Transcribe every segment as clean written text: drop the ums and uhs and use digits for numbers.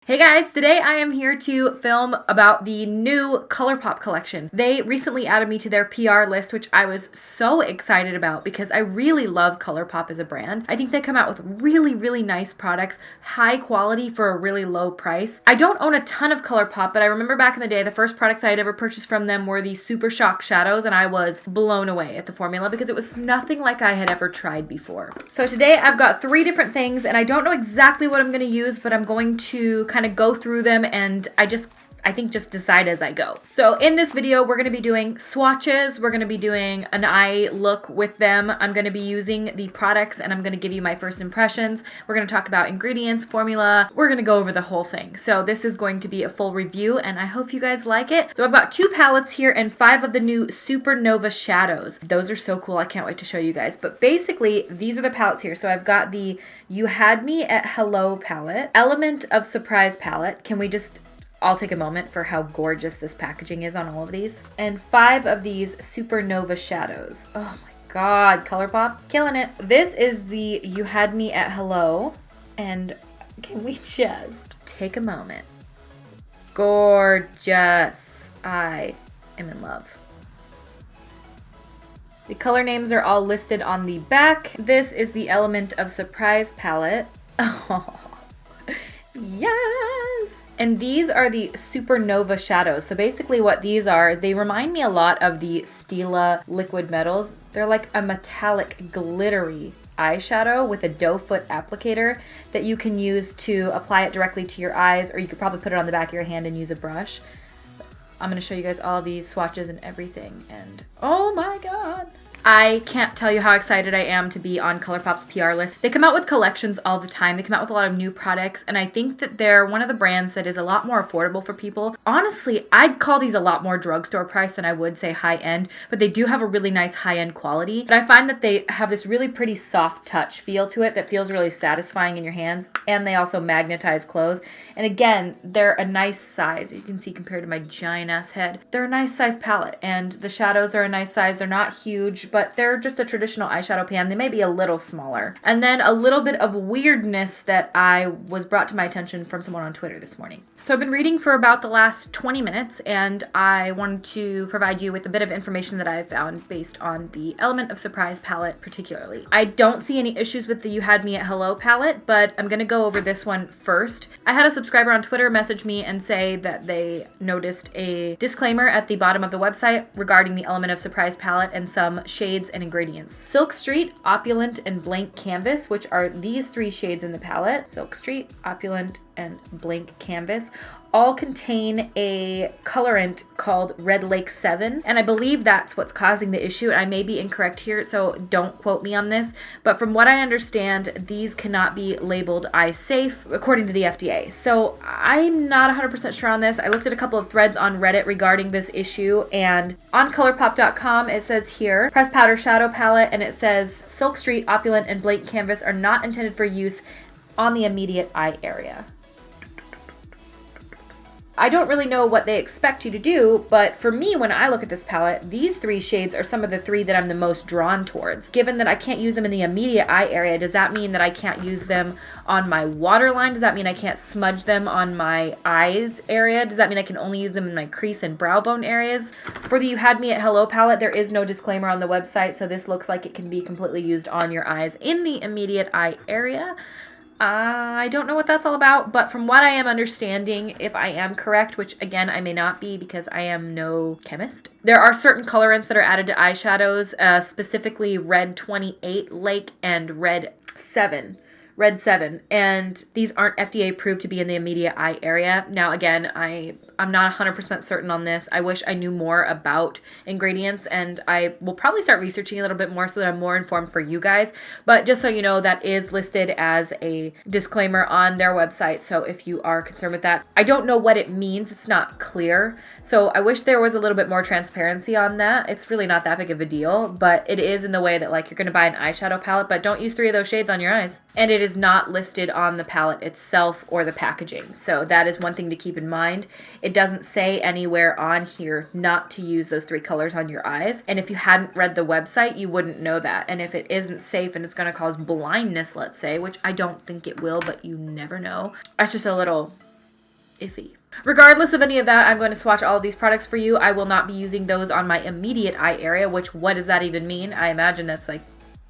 Hey guys, today I am here to film about the new Colourpop collection. They recently added me to their PR list, which I was so excited about because I really love Colourpop as a brand. I think they come out with really nice products, high quality for a really low price. I don't own a ton of Colourpop, but I remember back in the day, the first products I had ever purchased from them were the Super Shock shadows, and I was blown away at the formula because it was nothing like I had ever tried before. So today I've got 3 different things, and I don't know exactly what I'm going to use, but I'm going to kind of go through them, and I think just decide as I go. So in this video, we're going to be doing swatches. We're going to be doing an eye look with them. I'm going to be using the products, and I'm going to give you my first impressions. We're going to talk about ingredients, formula. We're going to go over the whole thing. So this is going to be a full review, and I hope you guys like it. So I've got 2 palettes here and 5 of the new Supernova shadows. Those are so cool. I can't wait to show you guys. But basically, these are the palettes here. So I've got the You Had Me at Hello palette, Element of Surprise palette. I'll take a moment for how gorgeous this packaging is on all of these. And 5 of these Supernova shadows. Oh my God, Colourpop, killing it. This is the You Had Me at Hello. And can we just take a moment? Gorgeous. I am in love. The color names are all listed on the back. This is the Element of Surprise palette. Oh, yes. And these are the Supernova shadows. So basically what these are, they remind me a lot of the Stila liquid metals. They're like a metallic glittery eyeshadow with a doe foot applicator that you can use to apply it directly to your eyes, or you could probably put it on the back of your hand and use a brush. I'm gonna show you guys all these swatches and everything, and oh my God. I can't tell you how excited I am to be on Colourpop's PR list. They come out with collections all the time. They come out with a lot of new products, and I think that they're one of the brands that is a lot more affordable for people. Honestly, I'd call these a lot more drugstore price than I would say high-end, but they do have a really nice high-end quality. But I find that they have this really pretty soft touch feel to it that feels really satisfying in your hands, and they also magnetize clothes. And again, they're a nice size. You can see compared to my giant-ass head. They're a nice size palette, and the shadows are a nice size. They're not huge, but they're just a traditional eyeshadow pan. They may be a little smaller. And then a little bit of weirdness that was brought to my attention from someone on Twitter this morning. So I've been reading for about the last 20 minutes, and I wanted to provide you with a bit of information that I found based on the Element of Surprise palette particularly. I don't see any issues with the You Had Me at Hello palette, but I'm gonna go over this one first. I had a subscriber on Twitter message me and say that they noticed a disclaimer at the bottom of the website regarding the Element of Surprise palette and some shades and ingredients. Silk Street, Opulent, and Blank Canvas, which are these 3 shades in the palette. Silk Street, Opulent, and Blank Canvas all contain a colorant called Red Lake 7, and I believe that's what's causing the issue. I may be incorrect here, so don't quote me on this, but from what I understand, these cannot be labeled eye safe according to the FDA. So I'm not 100% sure on this. I looked at a couple of threads on Reddit regarding this issue, and on Colourpop.com it says here, pressed powder shadow palette, and it says Silk Street, Opulent, and Blank Canvas are not intended for use on the immediate eye area. I don't really know what they expect you to do, but for me, when I look at this palette, these 3 shades are some of the 3 that I'm the most drawn towards. Given that I can't use them in the immediate eye area, does that mean that I can't use them on my waterline? Does that mean I can't smudge them on my eyes area? Does that mean I can only use them in my crease and brow bone areas? For the You Had Me at Hello palette, there is no disclaimer on the website, so this looks like it can be completely used on your eyes in the immediate eye area. I don't know what that's all about, but from what I am understanding, if I am correct, which again, I may not be because I am no chemist, there are certain colorants that are added to eyeshadows, specifically Red 28 Lake and Red 7, and these aren't FDA approved to be in the immediate eye area. Now again, I'm not 100% certain on this. I wish I knew more about ingredients, and I will probably start researching a little bit more so that I'm more informed for you guys. But just so you know, that is listed as a disclaimer on their website. So if you are concerned with that, I don't know what it means. It's not clear. So I wish there was a little bit more transparency on that. It's really not that big of a deal, but it is in the way that like you're going to buy an eyeshadow palette, but don't use 3 of those shades on your eyes. And it is not listed on the palette itself or the packaging. So that is one thing to keep in mind. It doesn't say anywhere on here not to use those 3 colors on your eyes. And if you hadn't read the website, you wouldn't know that. And if it isn't safe and it's going to cause blindness, let's say, which I don't think it will, but you never know. That's just a little iffy. Regardless of any of that, I'm going to swatch all of these products for you. I will not be using those on my immediate eye area, which what does that even mean? I imagine that's like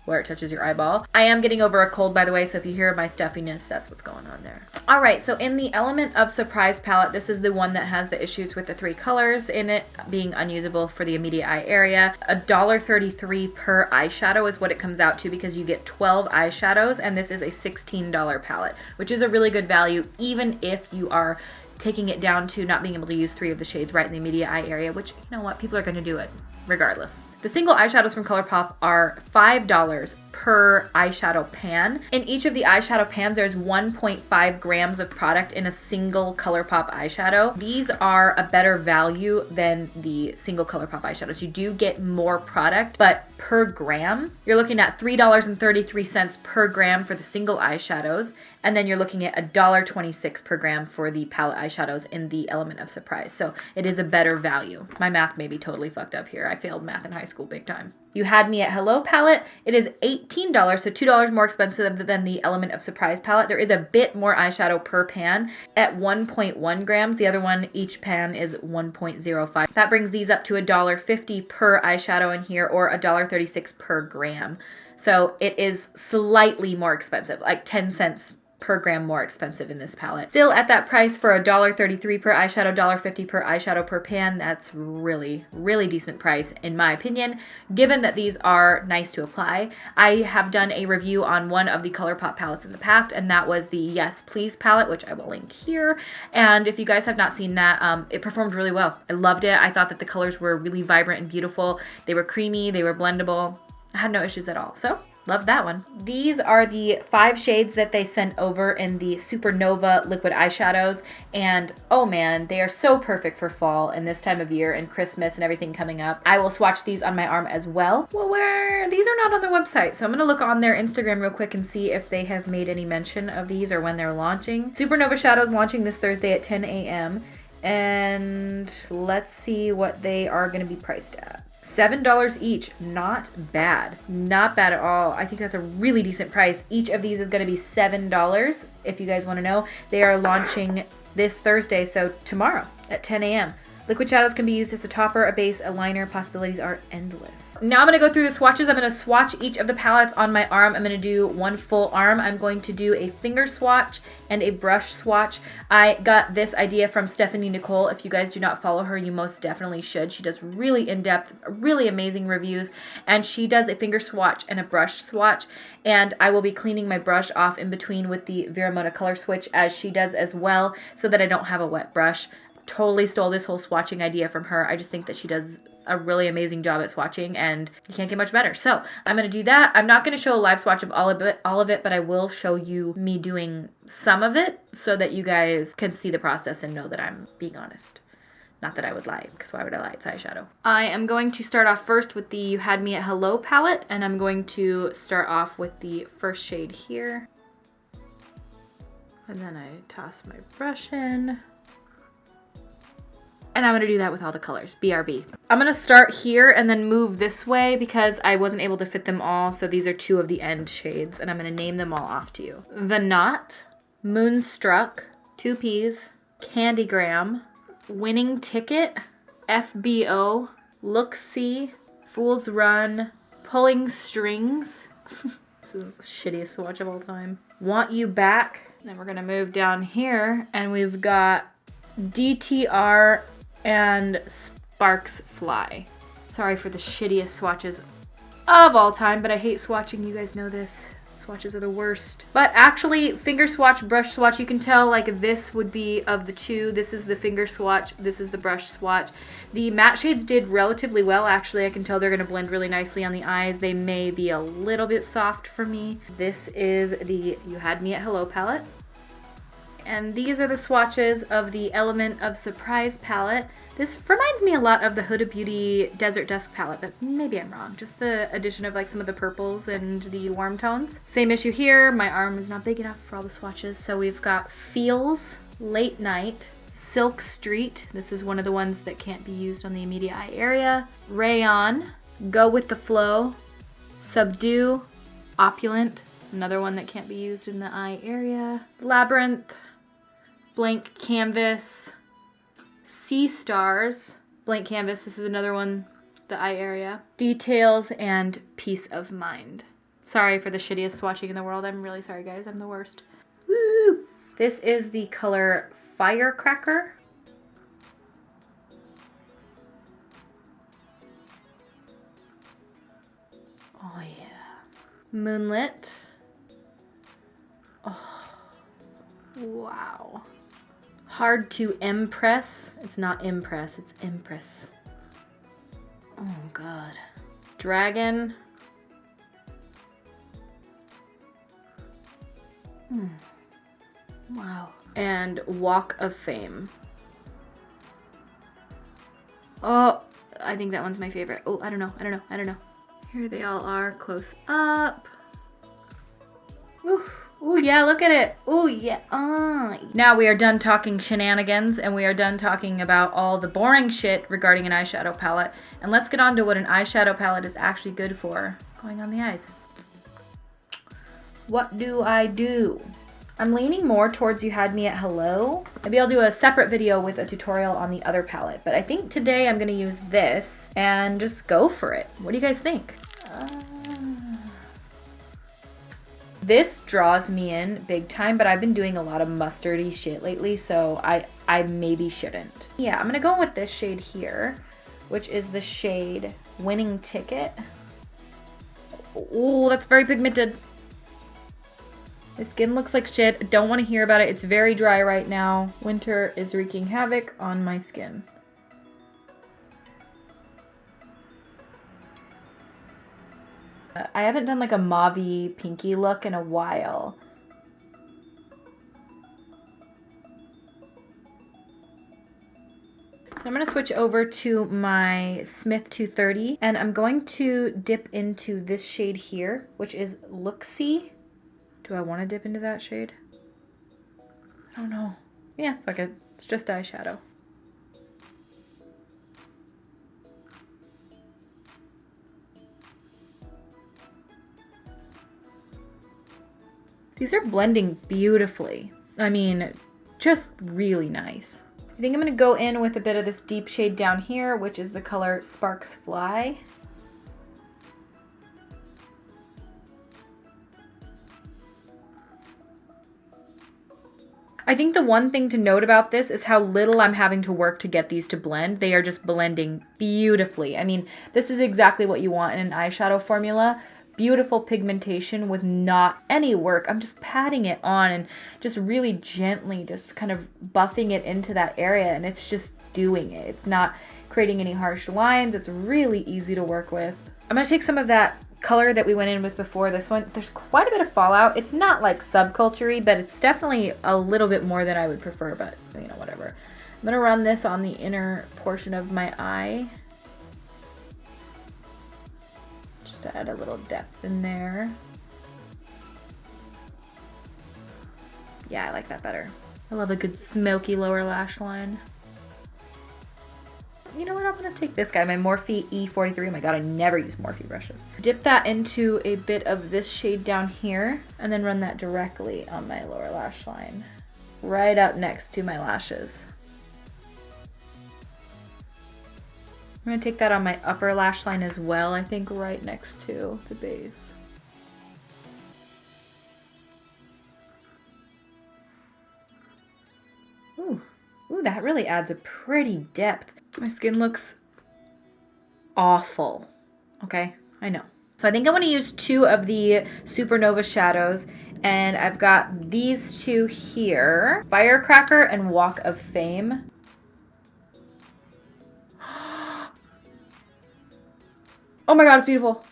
where it touches your eyeball. I am getting over a cold, by the way, so if you hear my stuffiness, that's what's going on there. All right, so in the Element of Surprise palette, this is the one that has the issues with the 3 colors in it being unusable for the immediate eye area. $1.33 per eyeshadow is what it comes out to because you get 12 eyeshadows, and this is a $16 palette, which is a really good value, even if you are taking it down to not being able to use 3 of the shades right in the immediate eye area, which, you know what, people are gonna do it regardless. The single eyeshadows from Colourpop are $5 per eyeshadow pan. In each of the eyeshadow pans, there's 1.5 grams of product in a single Colourpop eyeshadow. These are a better value than the single Colourpop eyeshadows. You do get more product, but per gram, you're looking at $3.33 per gram for the single eyeshadows, and then you're looking at $1.26 per gram for the palette eyeshadows in the Element of Surprise. So it is a better value. My math may be totally fucked up here. I failed math in high school big time. You Had Me at Hello palette. It is $18, so $2 more expensive than the Element of Surprise palette. There is a bit more eyeshadow per pan at 1.1 grams. The other one, each pan is 1.05. That brings these up to $1.50 per eyeshadow in here, or $1.36 per gram. So it is slightly more expensive, like 10 cents per gram more expensive in this palette. Still at that price for $1.33 per eyeshadow, $1.50 per eyeshadow per pan. That's really, really decent price in my opinion, given that these are nice to apply. I have done a review on one of the Colourpop palettes in the past, and that was the Yes Please palette, which I will link here. And if you guys have not seen that, it performed really well. I loved it. I thought that the colors were really vibrant and beautiful. They were creamy, they were blendable. I had no issues at all. So love that one. These are the 5 shades that they sent over in the Supernova liquid eyeshadows. And oh man, they are so perfect for fall and this time of year and Christmas and everything coming up. I will swatch these on my arm as well. Well, these are not on the website. So I'm gonna look on their Instagram real quick and see if they have made any mention of these or when they're launching. Supernova Shadows launching this Thursday at 10 a.m. And let's see what they are gonna be priced at. $7 each, not bad. Not bad at all. I think that's a really decent price. Each of these is gonna be $7, if you guys wanna know. They are launching this Thursday, so tomorrow at 10 a.m. Liquid shadows can be used as a topper, a base, a liner. Possibilities are endless. Now I'm gonna go through the swatches. I'm gonna swatch each of the palettes on my arm. I'm gonna do one full arm. I'm going to do a finger swatch and a brush swatch. I got this idea from Stephanie Nicole. If you guys do not follow her, you most definitely should. She does really in-depth, really amazing reviews, and she does a finger swatch and a brush swatch, and I will be cleaning my brush off in between with the Viramona color switch as she does as well, so that I don't have a wet brush. Totally stole this whole swatching idea from her. I just think that she does a really amazing job at swatching, and you can't get much better. So I'm gonna do that. I'm not gonna show a live swatch of all of it, but I will show you me doing some of it so that you guys can see the process and know that I'm being honest. Not that I would lie, because why would I lie? It's eyeshadow. I am going to start off first with the You Had Me at Hello palette, and I'm going to start off with the first shade here. And then I toss my brush in. And I'm gonna do that with all the colors, BRB. I'm gonna start here and then move this way because I wasn't able to fit them all, so these are 2 of the end shades, and I'm gonna name them all off to you. The Knot, Moonstruck, 2 Ps, Candygram, Winning Ticket, FBO, Look-See, Fool's Run, Pulling Strings. This is the shittiest swatch of all time. Want You Back. Then we're gonna move down here, and we've got DTR and Sparks Fly. Sorry for the shittiest swatches of all time, but I hate swatching. You guys know this. Swatches are the worst. But actually, finger swatch, brush swatch, you can tell like this would be of the 2. This is the finger swatch, this is the brush swatch. The matte shades did relatively well. Actually, I can tell they're gonna blend really nicely on the eyes. They may be a little bit soft for me. This is the You Had Me at Hello palette. And these are the swatches of the Element of Surprise palette. This reminds me a lot of the Huda Beauty Desert Dusk palette, but maybe I'm wrong. Just the addition of like some of the purples and the warm tones. Same issue here. My arm is not big enough for all the swatches. So we've got Feels, Late Night, Silk Street. This is one of the ones that can't be used on the immediate eye area. Rayon, Go With The Flow, Subdue, Opulent, another one that can't be used in the eye area. Labyrinth, Blank Canvas, Sea Stars, Blank Canvas, this is another one, the eye area, Details, and Peace of Mind. Sorry for the shittiest swatching in the world. I'm really sorry, guys. I'm the worst. Woo! This is the color Firecracker. Oh, yeah. Moonlit. Oh, wow. Hard to Impress. It's not Impress, it's Empress. Oh, God. Dragon. Wow. And Walk of Fame. Oh, I think that one's my favorite. Oh, I don't know. Here they all are close up. Ooh, ooh, yeah, look at it. Ooh, yeah. Now we are done talking shenanigans and we are done talking about all the boring shit regarding an eyeshadow palette. And let's get on to what an eyeshadow palette is actually good for. Going on the eyes. What do I do? I'm leaning more towards You Had Me at Hello. Maybe I'll do a separate video with a tutorial on the other palette, but I think today I'm gonna use this and just go for it. What do you guys think? This draws me in big time, but I've been doing a lot of mustardy shit lately, so I maybe shouldn't. Yeah, I'm gonna go with this shade here, which is the shade Winning Ticket. Oh, that's very pigmented. My skin looks like shit. Don't want to hear about it. It's very dry right now. Winter is wreaking havoc on my skin. I haven't done like a mauve-y pinky look in a while. So I'm going to switch over to my Smith 230 and I'm going to dip into this shade here, which is Looksy. Do I want to dip into that shade? I don't know. Yeah, fuck it. It's just eyeshadow. These are blending beautifully. I mean, just really nice. I think I'm gonna go in with a bit of this deep shade down here, which is the color Sparks Fly. I think the one thing to note about this is how little I'm having to work to get these to blend. They are just blending beautifully. I mean, this is exactly what you want in an eyeshadow formula. Beautiful pigmentation with not any work. I'm just patting it on and just really gently just kind of buffing it into that area, and it's just doing it. It's not creating any harsh lines. It's really easy to work with. I'm gonna take some of that color that we went in with before this one. There's quite a bit of fallout. It's not like subculture-y, but it's definitely a little bit more than I would prefer, but you know, whatever. I'm gonna run this on the inner portion of my eye. Just to add a little depth in there. Yeah, I like that better. I love a good smoky lower lash line. You know what, I'm gonna take this guy, my Morphe E43. Oh my god, I never use Morphe brushes. Dip that into a bit of this shade down here, and then run that directly on my lower lash line. Right up next to my lashes. I'm gonna take that on my upper lash line as well, I think right next to the base. Ooh, ooh, that really adds a pretty depth. My skin looks awful, okay? I know. So I think I want to use two of the Supernova shadows, and I've got these two here, Firecracker and Walk of Fame. Oh my god, it's beautiful.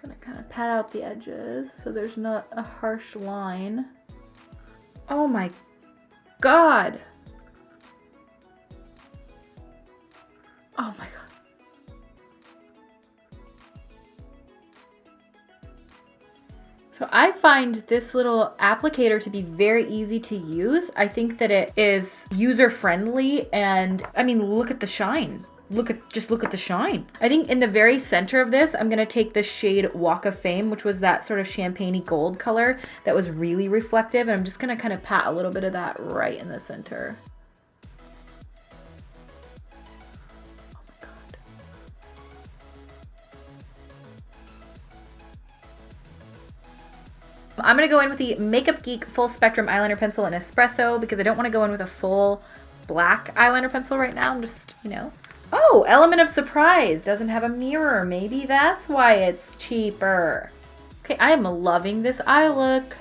Gonna kind of pat out the edges so there's not a harsh line. Oh my god. Oh my god. So I find this little applicator to be very easy to use. I think that it is user friendly, and I mean, look at the shine. just look at the shine. I think in the very center of this, I'm gonna take the shade Walk of Fame, which was that sort of champagne-y gold color that was really reflective. And I'm just gonna kind of pat a little bit of that right in the center. I'm gonna go in with the Makeup Geek Full Spectrum Eyeliner Pencil in Espresso because I don't wanna go in with a full black eyeliner pencil right now. I'm just, you know. Oh, Element of Surprise doesn't have a mirror. Maybe that's why it's cheaper. Okay, I am loving this eye look.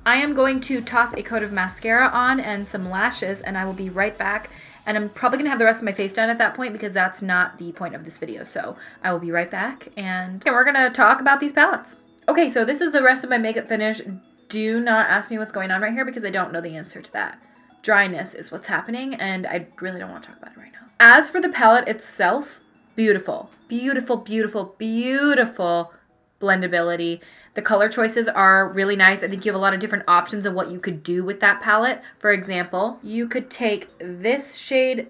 I am going to toss a coat of mascara on and some lashes, and I will be right back. And I'm probably gonna have the rest of my face done at that point because that's not the point of this video. So I will be right back and we're gonna talk about these palettes. Okay, so this is the rest of my makeup finish. Do not ask me what's going on right here because I don't know the answer to that. Dryness is what's happening and I really don't want to talk about it right now. As for the palette itself, beautiful, beautiful, beautiful, beautiful blendability. The color choices are really nice. I think you have a lot of different options of what you could do with that palette. For example, you could take this shade,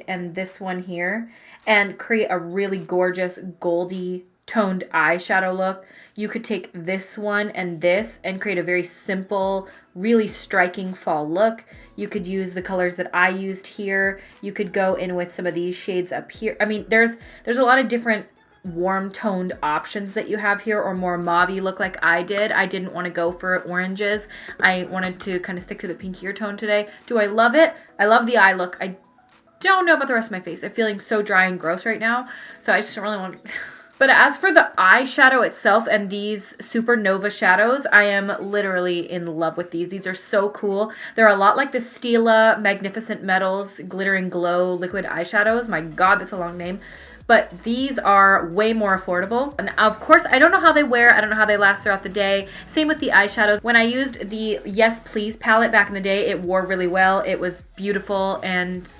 and this one here and create a really gorgeous goldy toned eyeshadow look. You could take this one and this and create a very simple, really striking fall look. You could use the colors that I used here. You could go in with some of these shades up here. I mean, there's a lot of different warm toned options that you have here, or more mauve-y look like I did. I didn't want to go for oranges. I wanted to kind of stick to the pinkier tone today. Do I love it? I love the eye look. I don't know about the rest of my face. I'm feeling so dry and gross right now, so I just don't really want to... But as for the eyeshadow itself and these Supernova shadows, I am literally in love with these. These are so cool. They're a lot like the Stila Magnificent Metals Glitter and Glow liquid eyeshadows. My God, that's a long name. But these are way more affordable. And of course, I don't know how they wear. I don't know how they last throughout the day. Same with the eyeshadows. When I used the Yes Please palette back in the day, it wore really well. It was beautiful, and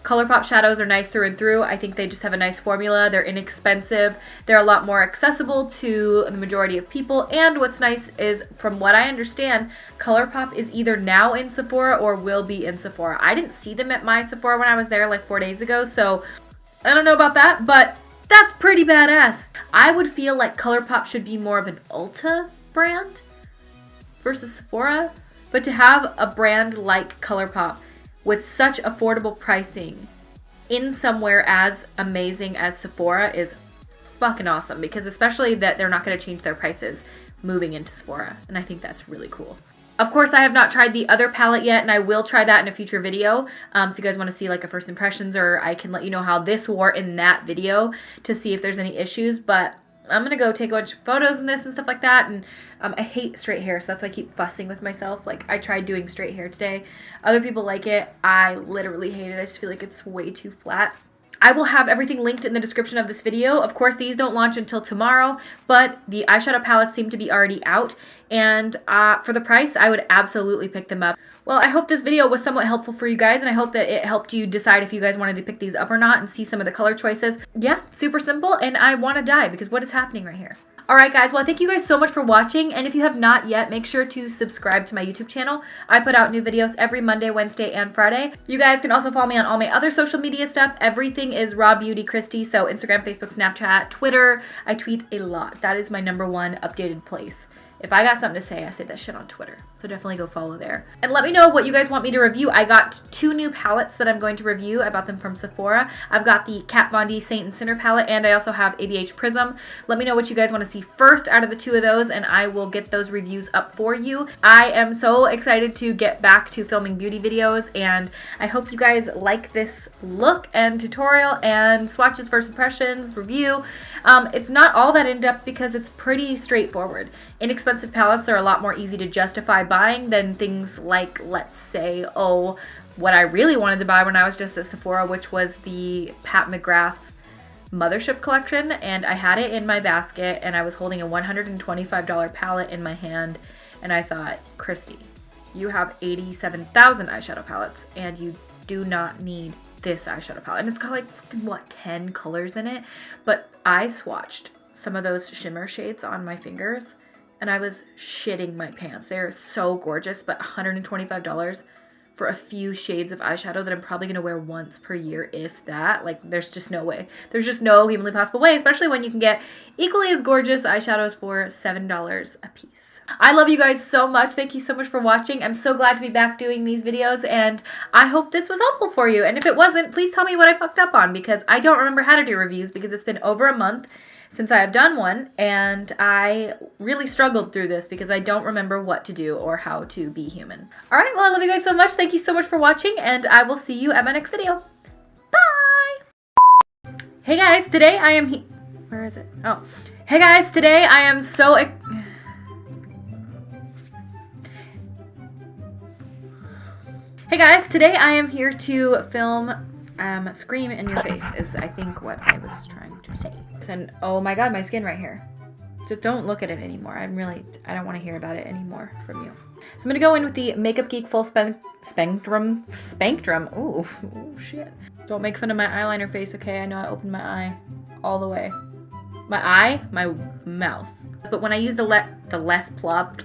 Colourpop shadows are nice through and through. I think they just have a nice formula. They're inexpensive. They're a lot more accessible to the majority of people. And what's nice is, from what I understand, Colourpop is either now in Sephora or will be in Sephora. I didn't see them at my Sephora when I was there like 4 days ago, so I don't know about that, but that's pretty badass. I would feel like Colourpop should be more of an Ulta brand versus Sephora, but to have a brand like Colourpop with such affordable pricing in somewhere as amazing as Sephora is fucking awesome, because especially that they're not going to change their prices moving into Sephora, and I think that's really cool. Of course, I have not tried the other palette yet, and I will try that in a future video. If you guys want to see like a first impressions, or I can let you know how this wore in that video to see if there's any issues. But I'm going to go take a bunch of photos in this and stuff like that. And I hate straight hair, so that's why I keep fussing with myself. Like, I tried doing straight hair today. Other people like it. I literally hate it. I just feel like it's way too flat. I will have everything linked in the description of this video. Of course, these don't launch until tomorrow, but the eyeshadow palettes seem to be already out. And for the price, I would absolutely pick them up. Well, I hope this video was somewhat helpful for you guys, and I hope that it helped you decide if you guys wanted to pick these up or not and see some of the color choices. Yeah, super simple, and I want to die because what is happening right here? Alright guys, well thank you guys so much for watching, and if you have not yet, make sure to subscribe to my YouTube channel. I put out new videos every Monday, Wednesday, and Friday. You guys can also follow me on all my other social media stuff. Everything is RawBeautyKristi, so Instagram, Facebook, Snapchat, Twitter. I tweet a lot. That is my #1 updated place. If I got something to say, I say that shit on Twitter. So definitely go follow there. And let me know what you guys want me to review. I got 2 new palettes that I'm going to review. I bought them from Sephora. I've got the Kat Von D Saint and Sinner palette, and I also have ABH Prism. Let me know what you guys want to see first out of the 2 of those, and I will get those reviews up for you. I am so excited to get back to filming beauty videos, and I hope you guys like this look and tutorial and swatches, first impressions, review. It's not all that in-depth because it's pretty straightforward. Inexpensive palettes are a lot more easy to justify buying than things like, let's say, what I really wanted to buy when I was just at Sephora, which was the Pat McGrath Mothership collection, and I had it in my basket, and I was holding a $125 palette in my hand, and I thought, Kristi, you have 87,000 eyeshadow palettes, and you do not need this eyeshadow palette. And it's got like, fucking, what, 10 colors in it? But I swatched some of those shimmer shades on my fingers, and I was shitting my pants. They're so gorgeous, but $125 for a few shades of eyeshadow that I'm probably gonna wear once per year, if that. Like, there's just no way. There's just no humanly possible way, especially when you can get equally as gorgeous eyeshadows for $7 a piece. I love you guys so much. Thank you so much for watching. I'm so glad to be back doing these videos, and I hope this was helpful for you. And if it wasn't, please tell me what I fucked up on, because I don't remember how to do reviews, because it's been over a month since I have done one, and I really struggled through this because I don't remember what to do or how to be human. All right, well, I love you guys so much. Thank you so much for watching, and I will see you at my next video. Bye! Hey guys, today I am where is it? Oh. Hey guys, today I am so Hey guys, today I am here to film Scream in Your Face is I think what I was trying to say. And oh my god, my skin right here. Just don't look at it anymore. I don't want to hear about it anymore from you. So I'm gonna go in with the Makeup Geek Full Spectrum. Ooh, shit. Don't make fun of my eyeliner face, okay? I know I opened my eye all the way. My eye, my mouth. But when I use the less plop